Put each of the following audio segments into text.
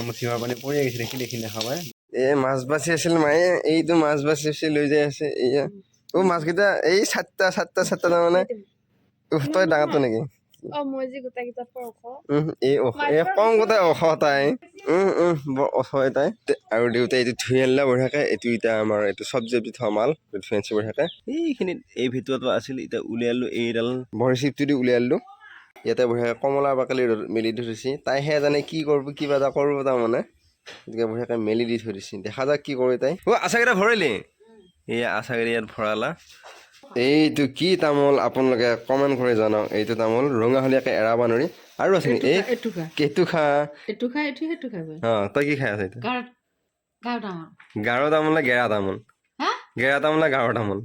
মুচিমাৰ পানী পৰি আহিছে দেখি দেখি দেখা পাই মাছ বাচি আছিল মায়ে এইটো মাছ বাচি বাচি লৈ যাই আছে এয়া মাছকেইটা এই চাৰিটা তাৰমানে তই ডাঙৰটো নেকি কম গোটাই ওখ তাই বৰ ওখ তাই আৰু দেউতাই এইটো ধুই আনিলে বঢ়িয়াকে এইটো এতিয়া আমাৰ এইটো চব্জি থোৱা মাল ফেঞ্চি বঢ়িয়াকে এইখিনিত এই ভিতৰতো আছিল এতিয়া উলিয়ালো এইডাল ভৰি চিপটো দি উলিয়ালো ইয়াতে বঢ়িয়াকে কমলা বাকলি মেলি দি থৈছে তাইহে জানে কি কৰিব কিবা এটা কৰিব তাৰমানে গতিকে বঢ়িয়াকে মেলি দি থৈ দিছে দেখা যাক কি কৰে তাই আচাৰকেইটা ভৰালি এয়া আচাৰকেইটা ইয়াত ভৰালা এইটো কি তামোল আপোনালোকে কমেণ্ট কৰি জনাওক এইটো তামোল ৰঙাহলীয়াকে এৰাব নোৱাৰি আৰু আছে নেকি এই কেঁতুখা তই কি খাই আছ এইটো গাঢ় তামোল নে গেৰা তামোল গেৰা তামোল নে গাঢ় তামোল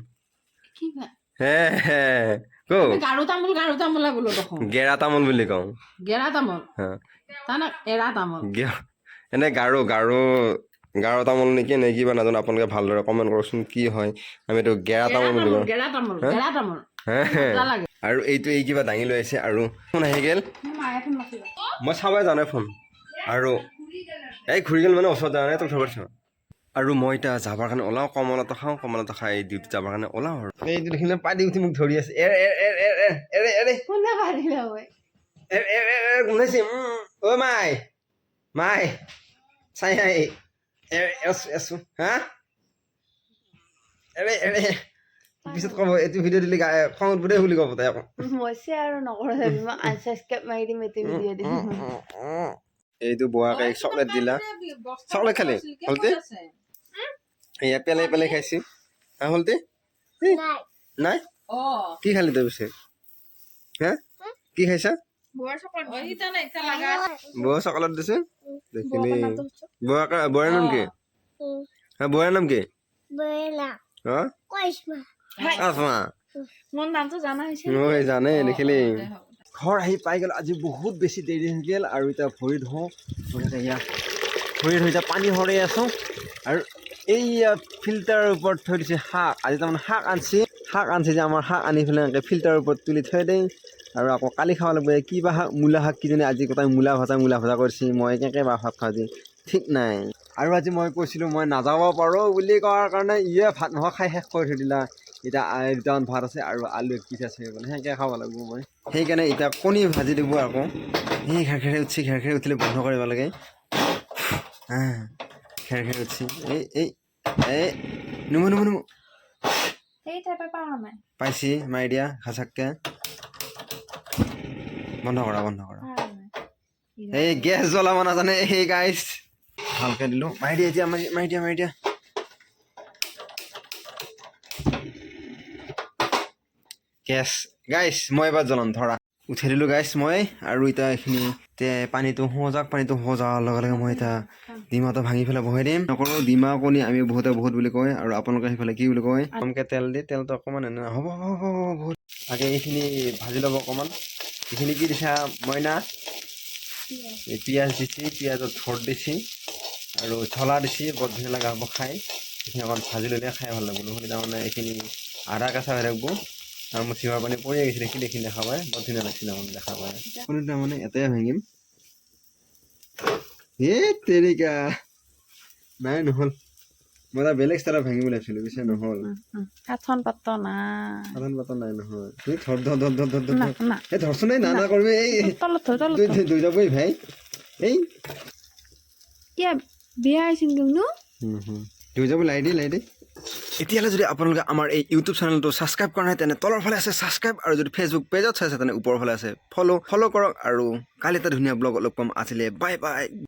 হে হে গেৰা তামোল বুলি কওঁ এনে গাঢ় তামোল নেকি নে কিবা নাজানো আপোনালোকে ভালদৰে কমেণ্ট কৰকচোন কি হয় আমি এইটো গেৰা তামোল বুলি কওঁ আৰু এইটো এই কিবা দাঙি লৈ আহিছে আৰু ফোন আহি গ'ল মই চাবাই জানে ফোন আৰু এই ঘূৰি গ'ল মানে ওচৰত যোৱা নাই তোক খবৰ দিছোঁ আৰু মই এতিয়া যাবৰ কাৰণে ওলাওঁ কমলাটো খাওঁ কমলাটো খাই ডিউটি যাবৰ কাৰণে ওলাওঁ আৰু এইটো দেখিলে পাতি উঠি মোক ধৰি আছে গোন্ধাইছে অ' মাই চাই আছো হা পিছত ক'ব এইটো ভিডিঅ' দিলে খঙত বোধে বুলি ক'ব তাই আকৌ এইটো বোৱাকে চকলেট দিলা চকলেট খালি হলতে এয়া পেলাই পেলাই খাইছি হা হলতে নাই কি খালি তই পিছে হা কি খাইছা বৌৰ চকলেট দিছে দেখিলি বৌৰ নাম কি বৌৰ নাম কি জানে দেখিলি ঘৰ আহি পাই গ'ল আজি বহুত বেছি দেৰি হৈ গ'ল আৰু এতিয়া ভৰি ধুওঁ ভৰিত এতিয়া পানী সৰাই আছোঁ আৰু এইয়া ফিল্টাৰৰ ওপৰত থৈ দিছে শাক আজি তাৰমানে শাক আনছে যে আমাৰ শাক আনি পেলাই এনেকৈ ফিল্টাৰৰ ওপৰত তুলি থৈ দেই আৰু আকৌ কালি খাব লাগিব কিবা শাক মূলা শাক কিজানি আজি গোটাই মূলা ভজা কৰিছে মই কেনেকৈ বা ভাত খাওঁ আজি ঠিক নাই আৰু আজি মই কৈছিলোঁ মই নাযাব পাৰোঁ বুলি কোৱাৰ কাৰণে ইয়ে ভাত নোখোৱা খাই শেষ কৰি থৈ দিলা এতিয়া দুটামান ভাত আছে আৰু আলু এক পিচ আছে মানে সেনেকৈ খাব লাগিব মই সেইকাৰণে এতিয়া কণী ভাজি দিব আকৌ সেই খেৰ উঠিলে বন্ধ কৰিব লাগে খেৰ উঠি এই নুমু পাইছি মাৰি দিয়া খাচাককে বন্ধ কৰা এই গেছ জ্বলাব নাজানে সেই গাইছ ভালকে দিলো মাৰি দিয়া এতিয়া মাৰি দিয়া গেছ গাইছ মই এবাৰ জ্বলাম ধৰা উঠাই দিলোঁ গাইছ মই আৰু এতিয়া এইখিনি পানীটো হোৱাৰ লগে লগে মই এতিয়া ডিমাটো ভাঙি পেলাই বহাই দিম নকৰোঁ ডিমা কণী আমি বহুতে বহুত বুলি কয় আৰু আপোনালোকে সেইফালে কি বুলি কয় কমকৈ তেল দি তেলটো অকণমান এনে হ'ব বহুত আগে এইখিনি ভাজি ল'ব অকণমান এইখিনি কি দিছা মইনা এই পিঁয়াজ দিছি পিঁয়াজত ভোট দিছি আৰু জ্বলা দিছি বৰ ধুনীয়া লগা হ'ব খাই এইখিনি অকণমান ভাজি ল'লে খাই ভাল লাগিব নহ'লে তাৰমানে এইখিনি আধা কেঁচা হৈ থাকিব আৰু মুচিমাৰ পানী পৰি আহিছে দেখি দেখা পায় বৰ ধুনীয়া লাগিছিলে মানে দেখা পায় কণী তাৰমানে এটাই ভাঙিম তেৰিকা নাই নহ'ল মই এটা বেলেগ ষ্টাইলত ভাঙিম বুলি ভাবিছিলোঁ পিছে নহ'ল কাঠন পাত নাই নহয় তুমি ধৰচোন এই না কৰিবি এই ধুই যাবই ভাই এই বিয়া আহিছিল ধুই যাব লাই দি এতিয়ালৈ যদি আপোনালোকে আমাৰ এই ইউটিউব চেনেলটো ছাবস্ক্ৰাইব কৰা নাই তেনে তলৰ ফালে আছে ছাবস্ক্ৰাইব আৰু যদি ফেচবুক পেজত চাইছে তেনে ওপৰৰ ফালে আছে ফ'ল' কৰক আৰু কালি এটা ধুনীয়া ব্লগ লগ পাম আছিলে বাই